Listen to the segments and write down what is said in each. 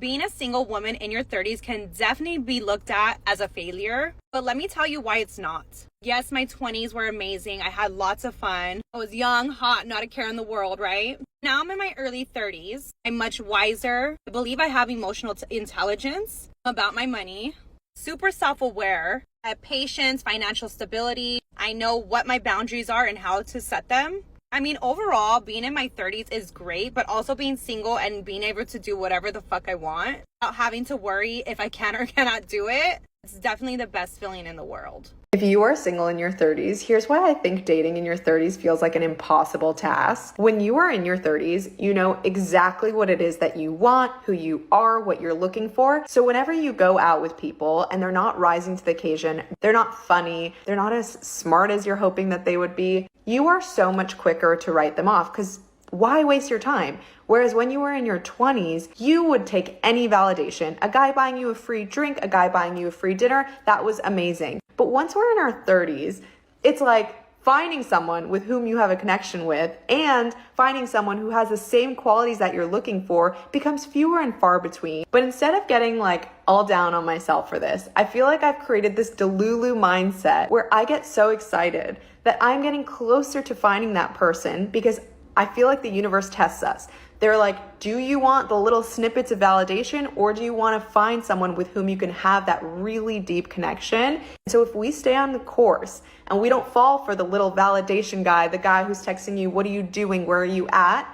Being a single woman in your 30s can definitely be looked at as a failure, but let me tell you why it's not. Yes, my 20s were amazing. I had lots of fun. I was young, hot, not a care in the world, right? Now I'm in my early 30s. I'm much wiser. I believe I have emotional intelligence about my money, super self-aware. I have patience, financial stability. I know what my boundaries are and how to set them. I mean, overall, being in my 30s is great, but also being single and being able to do whatever the fuck I want without having to worry if I can or cannot do it, it's definitely the best feeling in the world. If you are single in your 30s, here's why I think dating in your 30s feels like an impossible task. When you are in your 30s, you know exactly what it is that you want, who you are, what you're looking for. So whenever you go out with people and they're not rising to the occasion, they're not funny, they're not as smart as you're hoping that they would be, you are so much quicker to write them off because why waste your time? Whereas when you were in your 20s, you would take any validation. A guy buying you a free drink, a guy buying you a free dinner, that was amazing. But once we're in our 30s, it's like finding someone with whom you have a connection with and finding someone who has the same qualities that you're looking for becomes fewer and far between. But instead of getting like all down on myself for this, I feel like I've created this Delulu mindset where I get so excited that I'm getting closer to finding that person because I feel like the universe tests us. They're like, do you want the little snippets of validation or do you want to find someone with whom you can have that really deep connection? So if we stay on the course and we don't fall for the little validation guy, the guy who's texting you, what are you doing? Where are you at?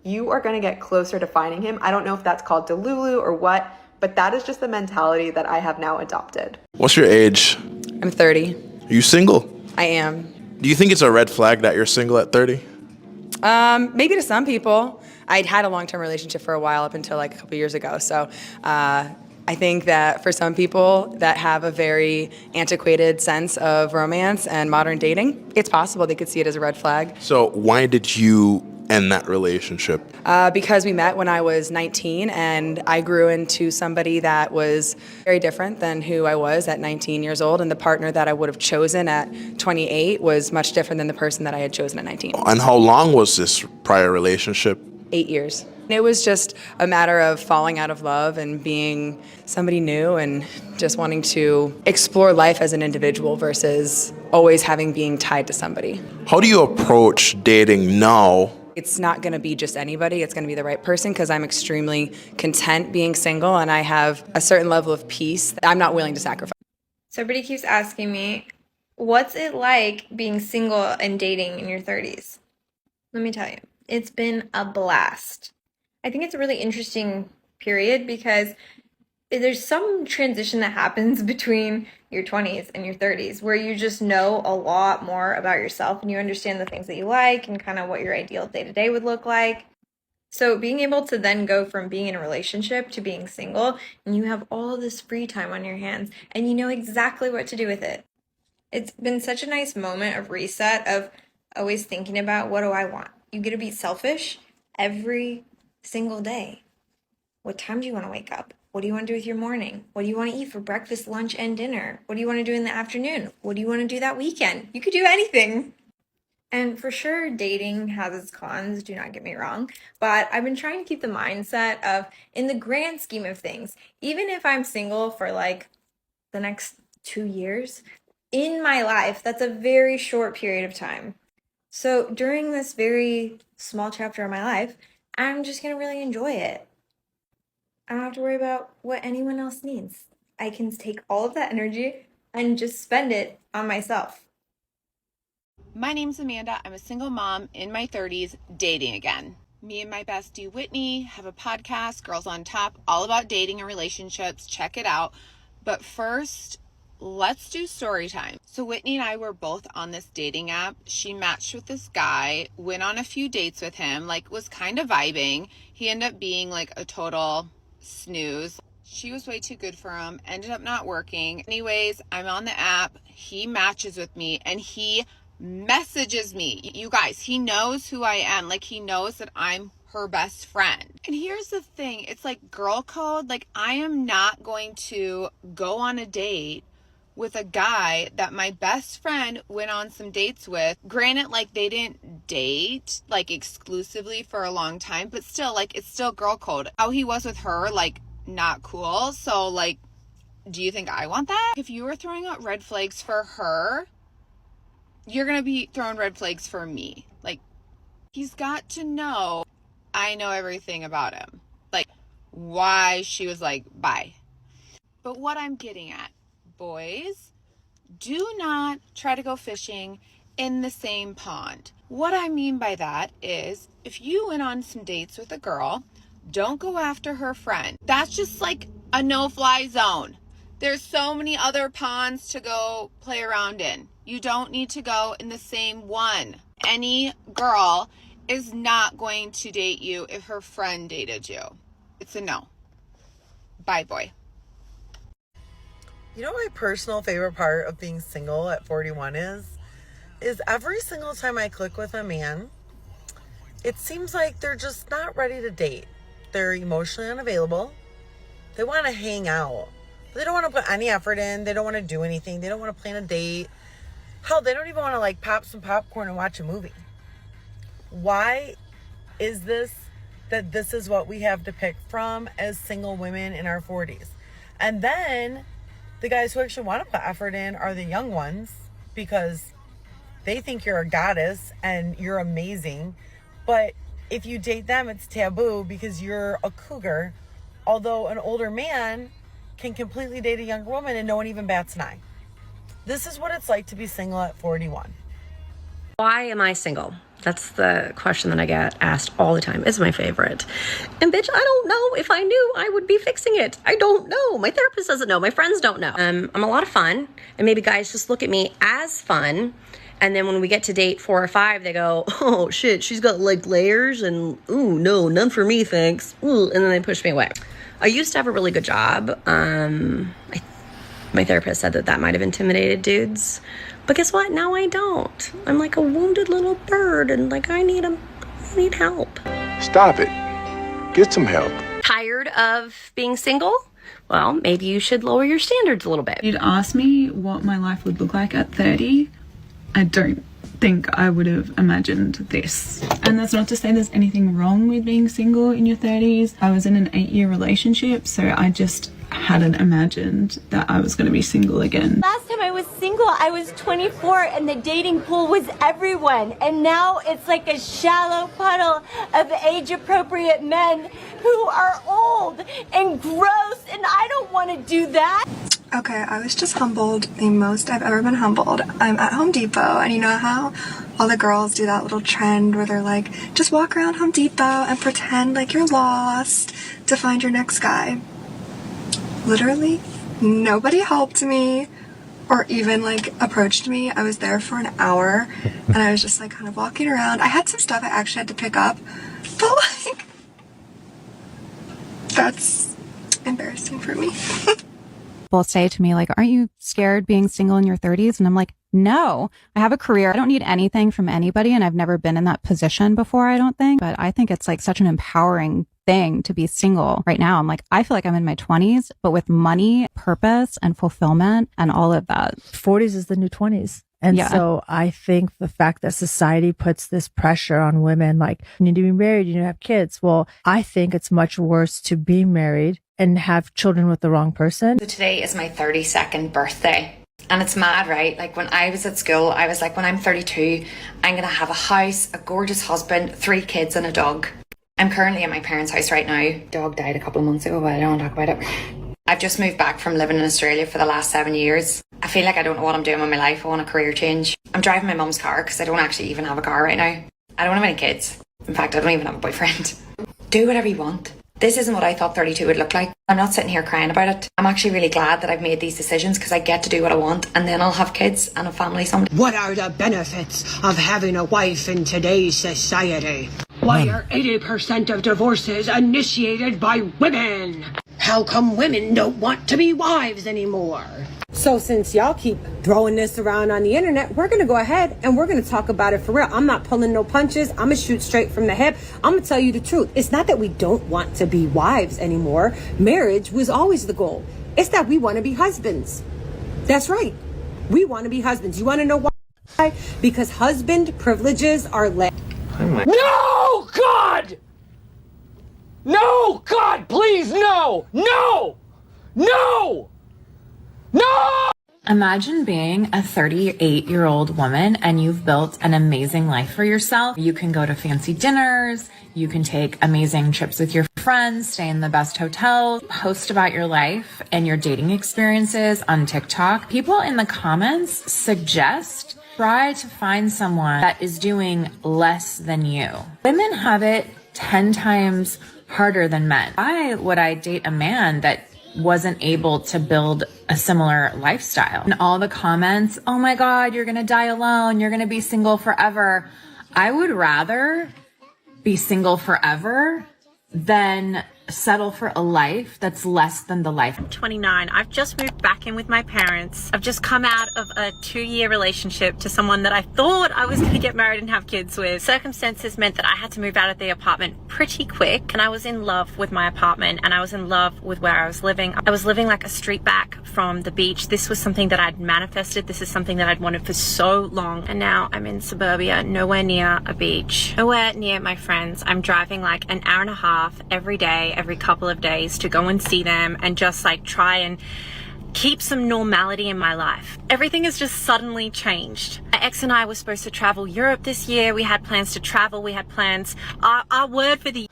You are going to get closer to finding him. I don't know if that's called Delulu or what, but that is just the mentality that I have now adopted. What's your age? I'm 30. Are you single? I am. Do you think it's a red flag that you're single at 30? Maybe to some people. I'd had a long-term relationship for a while up until like a couple years ago. So I think that for some people that have a very antiquated sense of romance and modern dating, it's possible they could see it as a red flag. So why did you end that relationship? Because we met when I was 19 and I grew into somebody that was very different than who I was at 19 years old, and the partner that I would have chosen at 28 was much different than the person that I had chosen at 19. And how long was this prior relationship? 8 years. It was just a matter of falling out of love and being somebody new and just wanting to explore life as an individual versus always being tied to somebody. How do you approach dating now? It's not going to be just anybody. It's going to be the right person because I'm extremely content being single and I have a certain level of peace that I'm not willing to sacrifice. So everybody keeps asking me, what's it like being single and dating in your 30s? Let me tell you, it's been a blast. I think it's a really interesting period because there's some transition that happens between your 20s and your 30s where you just know a lot more about yourself and you understand the things that you like and kind of what your ideal day-to-day would look like. So being able to then go from being in a relationship to being single and you have all this free time on your hands and you know exactly what to do with it. It's been such a nice moment of reset of always thinking about what do I want? You get to be selfish every single day. What time do you want to wake up? What do you want to do with your morning? What do you want to eat for breakfast, lunch, and dinner? What do you want to do in the afternoon? What do you want to do that weekend? You could do anything. And for sure, dating has its cons, do not get me wrong. But I've been trying to keep the mindset of, in the grand scheme of things, even if I'm single for like the next 2 years, in my life, that's a very short period of time. So during this very small chapter of my life, I'm just going to really enjoy it. I don't have to worry about what anyone else needs. I can take all of that energy and just spend it on myself. My name's Amanda. I'm a single mom in my 30s, dating again. Me and my bestie Whitney have a podcast, Girls on Top, all about dating and relationships. Check it out. But first, let's do story time. So Whitney and I were both on this dating app. She matched with this guy, went on a few dates with him, was kind of vibing. He ended up being a total snooze. She was way too good for him, ended up not working. Anyways, I'm on the app. He matches with me and he messages me. You guys, he knows who I am. He knows that I'm her best friend. And here's the thing, it's girl code. I am not going to go on a date with a guy that my best friend went on some dates with. Granted, they didn't date exclusively for a long time, but still, it's still girl code. How he was with her, not cool. So, like, do you think I want that? If you were throwing out red flags for her, you're going to be throwing red flags for me. Like, he's got to know I know everything about him. Like, why she was like, bye. But what I'm getting at, boys, do not try to go fishing in the same pond. What I mean by that is, if you went on some dates with a girl, don't go after her friend. That's just like a no-fly zone. There's so many other ponds to go play around in. You don't need to go in the same one. Any girl is not going to date you if her friend dated you. It's a no. Bye, boy. You know what my personal favorite part of being single at 41 is every single time I click with a man, it seems like they're just not ready to date. They're emotionally unavailable. They want to hang out. They don't want to put any effort in. They don't want to do anything. They don't want to plan a date. Hell, they don't even want to like pop some popcorn and watch a movie. Why is this that this is what we have to pick from as single women in our 40s? And then the guys who actually want to put effort in are the young ones, because they think you're a goddess and you're amazing. But if you date them, it's taboo because you're a cougar. Although an older man can completely date a younger woman and no one even bats an eye. This is what it's like to be single at 41. Why am I single? That's the question that I get asked all the time. It's my favorite. And bitch, I don't know. If I knew, I would be fixing it. I don't know. My therapist doesn't know. My friends don't know. I'm a lot of fun. And maybe guys just look at me as fun. And then when we get to date 4 or 5, they go, oh shit, she's got like layers and ooh, no, none for me, thanks. Ooh, and then they push me away. I used to have a really good job. My therapist said that might have intimidated dudes. But guess what? Now I don't. I'm like a wounded little bird and like I need help. Stop it. Get some help. Tired of being single? Well, maybe you should lower your standards a little bit. You'd ask me what my life would look like at 30. I don't think I would have imagined this. And that's not to say there's anything wrong with being single in your 30s. I was in an 8-year relationship, so I just hadn't imagined that I was going to be single again. Last time I was single, I was 24 and the dating pool was everyone. And now it's like a shallow puddle of age-appropriate men who are old and gross, and I don't want to do that. Okay, I was just humbled, the most I've ever been humbled. I'm at Home Depot, and you know how all the girls do that little trend where they're like, just walk around Home Depot and pretend like you're lost to find your next guy. Literally, nobody helped me or even like approached me. I was there for an hour, and I was just like kind of walking around. I had some stuff I actually had to pick up, but like, that's embarrassing for me. People say to me, like, aren't you scared being single in your 30s? And I'm like, no, I have a career. I don't need anything from anybody. And I've never been in that position before, I don't think. But I think it's like such an empowering thing to be single right now. I'm like, I feel like I'm in my 20s, but with money, purpose, and fulfillment and all of that. 40s is the new 20s. And so I think the fact that society puts this pressure on women, like, you need to be married, you need to have kids. Well, I think it's much worse to be married and have children with the wrong person. So today is my 32nd birthday. And it's mad, right? Like when I was at school, I was like, when I'm 32, I'm going to have a house, a gorgeous husband, 3 kids and a dog. I'm currently at my parents' house right now. Dog died a couple of months ago, but I don't want to talk about it. I've just moved back from living in Australia for the last 7 years. I feel like I don't know what I'm doing with my life. I want a career change. I'm driving my mum's car because I don't actually even have a car right now. I don't have any kids. In fact, I don't even have a boyfriend. Do whatever you want. This isn't what I thought 32 would look like. I'm not sitting here crying about it. I'm actually really glad that I've made these decisions because I get to do what I want, and then I'll have kids and a family someday. What are the benefits of having a wife in today's society? Why are 80% of divorces initiated by women? How come women don't want to be wives anymore? So since y'all keep throwing this around on the internet, we're going to go ahead and we're going to talk about it for real. I'm not pulling no punches. I'm going to shoot straight from the hip. I'm going to tell you the truth. It's not that we don't want to be wives anymore. Marriage was always the goal. It's that we want to be husbands. That's right. We want to be husbands. You want to know why? Because husband privileges are less. No, God! No! God, please, no! No! No! No! Imagine being a 38-year-old woman and you've built an amazing life for yourself. You can go to fancy dinners, you can take amazing trips with your friends, stay in the best hotels, post about your life and your dating experiences on TikTok. People in the comments suggest try to find someone that is doing less than you. Women have it 10 times harder than men. Why would I date a man that wasn't able to build a similar lifestyle? And all the comments, oh my God, you're gonna die alone, you're gonna be single forever. I would rather be single forever than settle for a life that's less than the life. I'm 29. I've just moved back in with my parents. I've just come out of a 2-year relationship to someone that I thought I was going to get married and have kids with. Circumstances meant that I had to move out of the apartment pretty quick, and I was in love with my apartment and I was in love with where I was living. I was living like a street back from the beach. This was something that I'd manifested. This is something that I'd wanted for so long, and now I'm in suburbia, nowhere near a beach, nowhere near my friends. I'm driving like an hour and a half every day, every couple of days to go and see them and just like try and keep some normality in my life. Everything has just suddenly changed. My ex and I were supposed to travel Europe this year. We had plans to travel. We had plans. Our word for the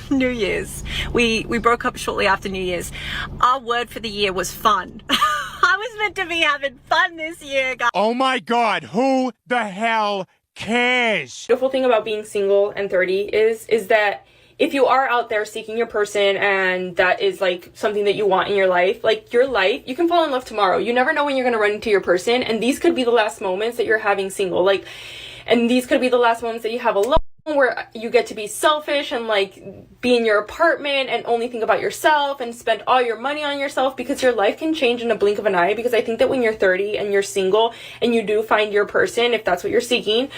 New Year's. We broke up shortly after New Year's. Our word for the year was fun. I was meant to be having fun this year, guys. Oh my God, who the hell cares? The beautiful thing about being single and 30 is that if you are out there seeking your person and that is like something that you want in your life, like your life, you can fall in love tomorrow. You never know when you're going to run into your person, and these could be the last moments that you're having single. Like, and these could be the last moments that you have alone, where you get to be selfish and like be in your apartment and only think about yourself and spend all your money on yourself, because your life can change in a blink of an eye. Because I think that when you're 30 and you're single and you do find your person, if that's what you're seeking,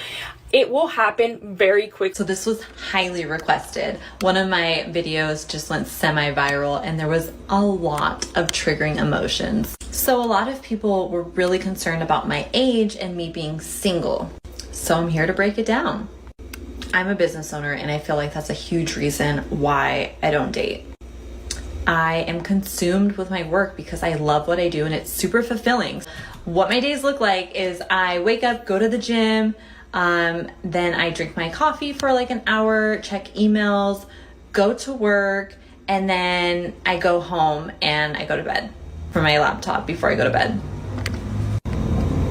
it will happen very quick. So this was highly requested. One of my videos just went semi-viral and there was a lot of triggering emotions. So a lot of people were really concerned about my age and me being single. So I'm here to break it down. I'm a business owner and I feel like that's a huge reason why I don't date. I am consumed with my work because I love what I do and it's super fulfilling. What my days look like is I wake up, go to the gym, then I drink my coffee for like an hour, check emails, go to work, and then I go home and I go to bed for my laptop before I go to bed.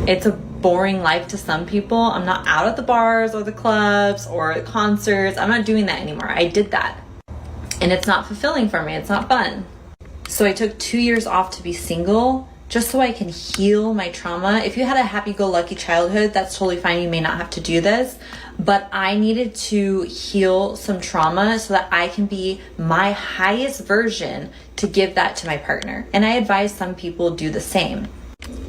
It's a boring life to some people. I'm not out at the bars or the clubs or the concerts. I'm not doing that anymore. I did that. And it's not fulfilling for me. It's not fun. So I took 2 years off to be single just so I can heal my trauma. If you had a happy-go-lucky childhood, that's totally fine. You may not have to do this, but I needed to heal some trauma so that I can be my highest version to give that to my partner. And I advise some people do the same.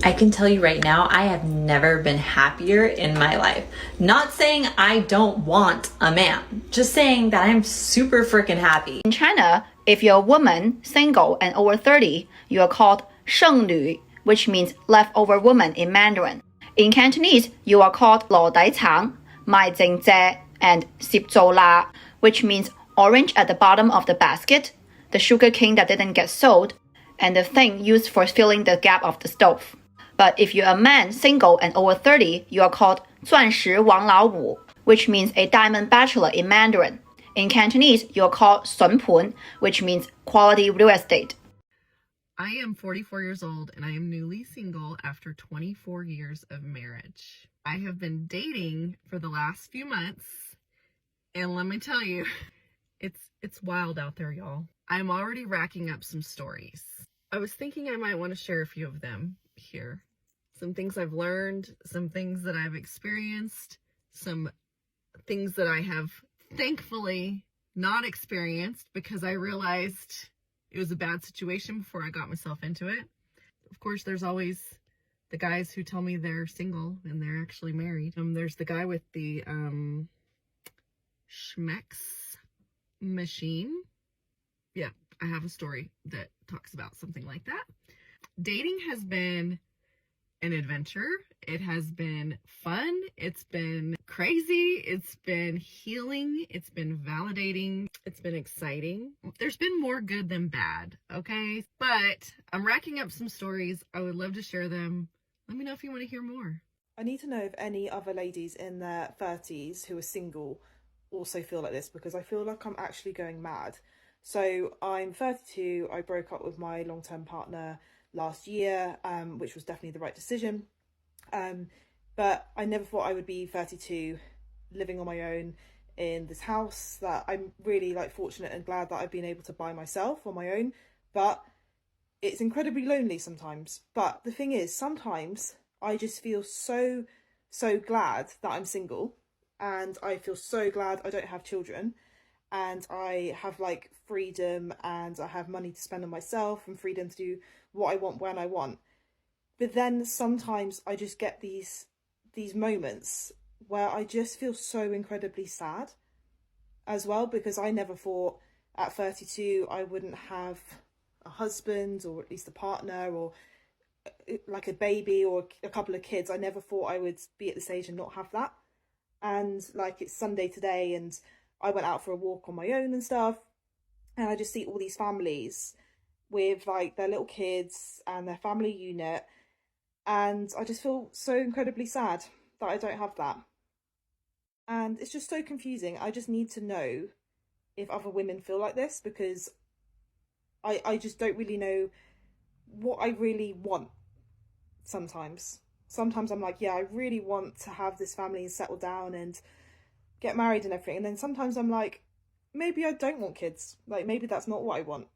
I can tell you right now, I have never been happier in my life. Not saying I don't want a man, just saying that I'm super freaking happy. In China, if you're a woman, single, and over 30, you are called 剩女, which means leftover woman in Mandarin. In Cantonese, you are called 羅底橙, 賣剩蔗, and 攝造辣, which means orange at the bottom of the basket, the sugar cane that didn't get sold, and the thing used for filling the gap of the stove. But if you're a man, single, and over 30, you are called 钻石王老五, which means a diamond bachelor in Mandarin. In Cantonese, you are called 筍盤, which means quality real estate. I am 44 years old and I am newly single after 24 years of marriage. I have been dating for the last few months, and let me tell you, it's wild out there, y'all. I'm already racking up some stories. I was thinking I might want to share a few of them here. Some things I've learned, some things that I've experienced, some things that I have thankfully not experienced because I realized it was a bad situation before I got myself into it. Of course, there's always the guys who tell me they're single and they're actually married. There's the guy with the Schmecks machine. Yeah, I have a story that talks about something like that. Dating has been an adventure. It has been fun. It's been crazy. It's been healing. It's been validating. It's been exciting. There's been more good than bad, okay? But I'm racking up some stories. I would love to share them. Let me know if you want to hear more. I need to know if any other ladies in their 30s who are single also feel like this, because I feel like I'm actually going mad. So I'm 32. I broke up with my long-term partner last year, which was definitely the right decision. But I never thought I would be 32 living on my own in this house that I'm really fortunate and glad that I've been able to buy myself on my own. But it's incredibly lonely sometimes. But the thing is, sometimes I just feel so glad that I'm single, and I feel so glad I don't have children, and I have freedom, and I have money to spend on myself and freedom to do what I want when I want. But then sometimes I just get these moments where I just feel so incredibly sad as well, because I never thought at 32 I wouldn't have a husband, or at least a partner, or a baby or a couple of kids. I never thought I would be at this age and not have that. And it's Sunday today, and I went out for a walk on my own and stuff, and I just see all these families with their little kids and their family unit, and I just feel so incredibly sad that I don't have that. And it's just so confusing. I just need to know if other women feel like this, because I just don't really know what I really want sometimes. Sometimes I'm like, yeah, I really want to have this family and settle down and get married and everything. And then sometimes I'm like, maybe I don't want kids. Maybe that's not what I want.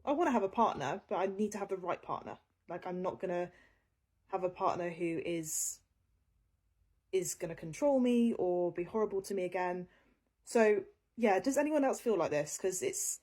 I want to have a partner, but I need to have the right partner. I'm not going to have a partner who is going to control me or be horrible to me again. So, yeah, does anyone else feel like this? Because it's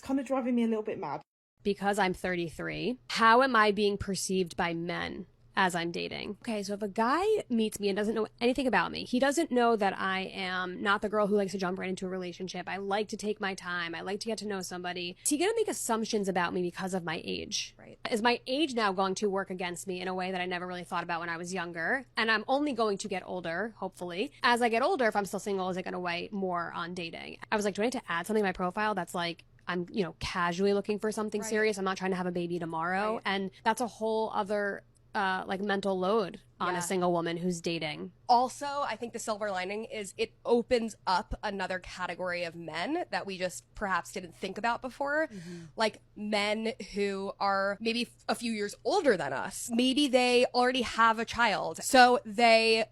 kind of driving me a little bit mad. Because I'm 33, how am I being perceived by men as I'm dating? Okay, so if a guy meets me and doesn't know anything about me, he doesn't know that I am not the girl who likes to jump right into a relationship. I like to take my time. I like to get to know somebody. Is he going to make assumptions about me because of my age? Right. Is my age now going to work against me in a way that I never really thought about when I was younger? And I'm only going to get older, hopefully. As I get older, if I'm still single, is it going to weigh more on dating? I was like, do I need to add something to my profile that's I'm, casually looking for something serious. I'm not trying to have a baby tomorrow. Right. And that's a whole other, mental load on a single woman who's dating. Also, I think the silver lining is it opens up another category of men that we just perhaps didn't think about before. Like men who are maybe a few years older than us. Maybe they already have a child. So they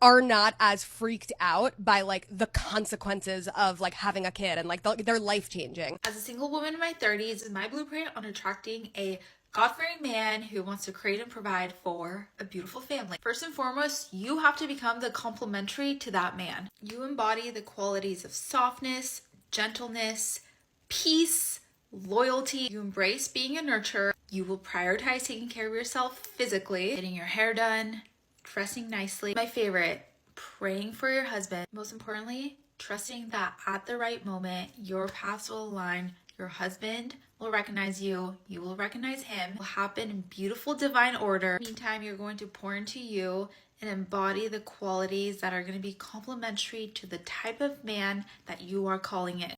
are not as freaked out by the consequences of having a kid, and they're life changing. As a single woman in my 30s, my blueprint on attracting a God-fearing man who wants to create and provide for a beautiful family. First and foremost, you have to become the complementary to that man. You embody the qualities of softness, gentleness, peace, loyalty. You embrace being a nurturer. You will prioritize taking care of yourself physically, getting your hair done, dressing nicely. My favorite, praying for your husband. Most importantly, trusting that at the right moment, your paths will align. Your husband will recognize you. You will recognize him. It will happen in beautiful divine order. Meantime, you're going to pour into you and embody the qualities that are going to be complementary to the type of man that you are calling it.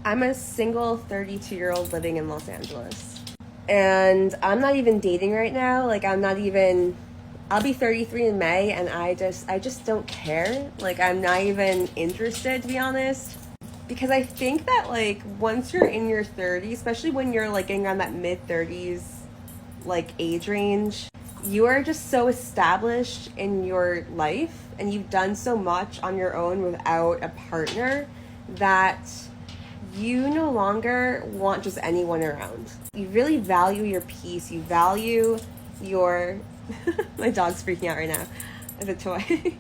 I'm a single 32-year-old living in Los Angeles. And I'm not even dating right now. I'll be 33 in May, and I just don't care. I'm not even interested, to be honest. Because I think that once you're in your 30s, especially when you're getting around that mid-30s age range, you are just so established in your life, and you've done so much on your own without a partner that you no longer want just anyone around. You really value your peace. You value your my dog's freaking out right now as a toy.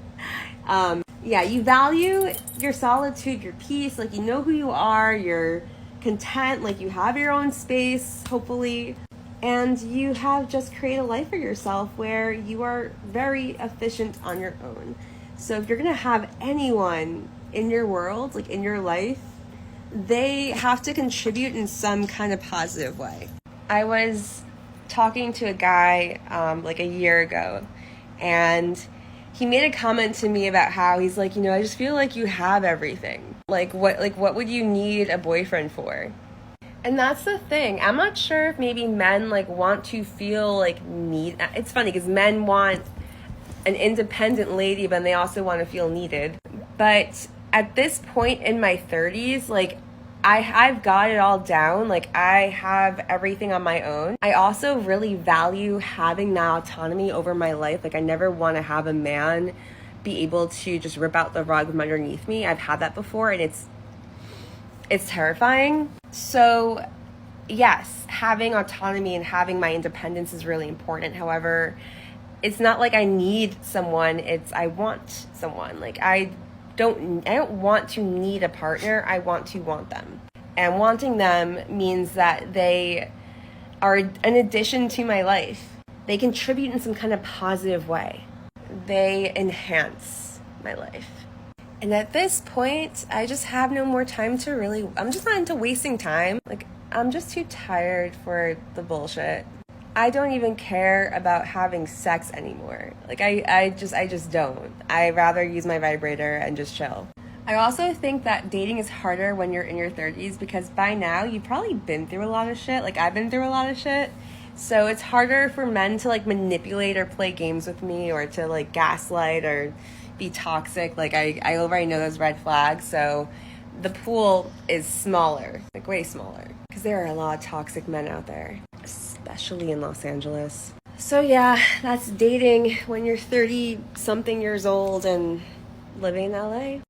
You value your solitude, your peace. You know who you are, you're content, you have your own space, hopefully, and you have just created a life for yourself where you are very efficient on your own. So if you're gonna have anyone in your world, in your life, they have to contribute in some kind of positive way. I was talking to a guy like a year ago, and he made a comment to me about how he's like, you know, I just feel like you have everything. Like what would you need a boyfriend for? And that's the thing. I'm not sure if maybe men like want to feel like need. It's funny because men want an independent lady, but they also want to feel needed. But at this point in my 30s, like I've got it all down. Like I have everything on my own. I also really value having that autonomy over my life. Like I never want to have a man be able to just rip out the rug from underneath me. I've had that before, and it's terrifying. So yes, having autonomy and having my independence is really important. However, it's not like I need someone, it's I want someone. Like I don't want to need a partner. I want to want them. And wanting them means that they are an addition to my life. They contribute in some kind of positive way. They enhance my life. And at this point, I just have no more time to really, I'm just not into wasting time. Like, I'm just too tired for the bullshit. I don't even care about having sex anymore. Like, I just don't. I rather use my vibrator and just chill. I also think that dating is harder when you're in your 30s because by now you've probably been through a lot of shit. Like, I've been through a lot of shit. So it's harder for men to, like, manipulate or play games with me or to, like, gaslight or be toxic. Like, I already know those red flags. So the pool is smaller, like, way smaller. Because there are a lot of toxic men out there, especially in Los Angeles. So yeah, that's dating when you're 30-something years old and living in LA.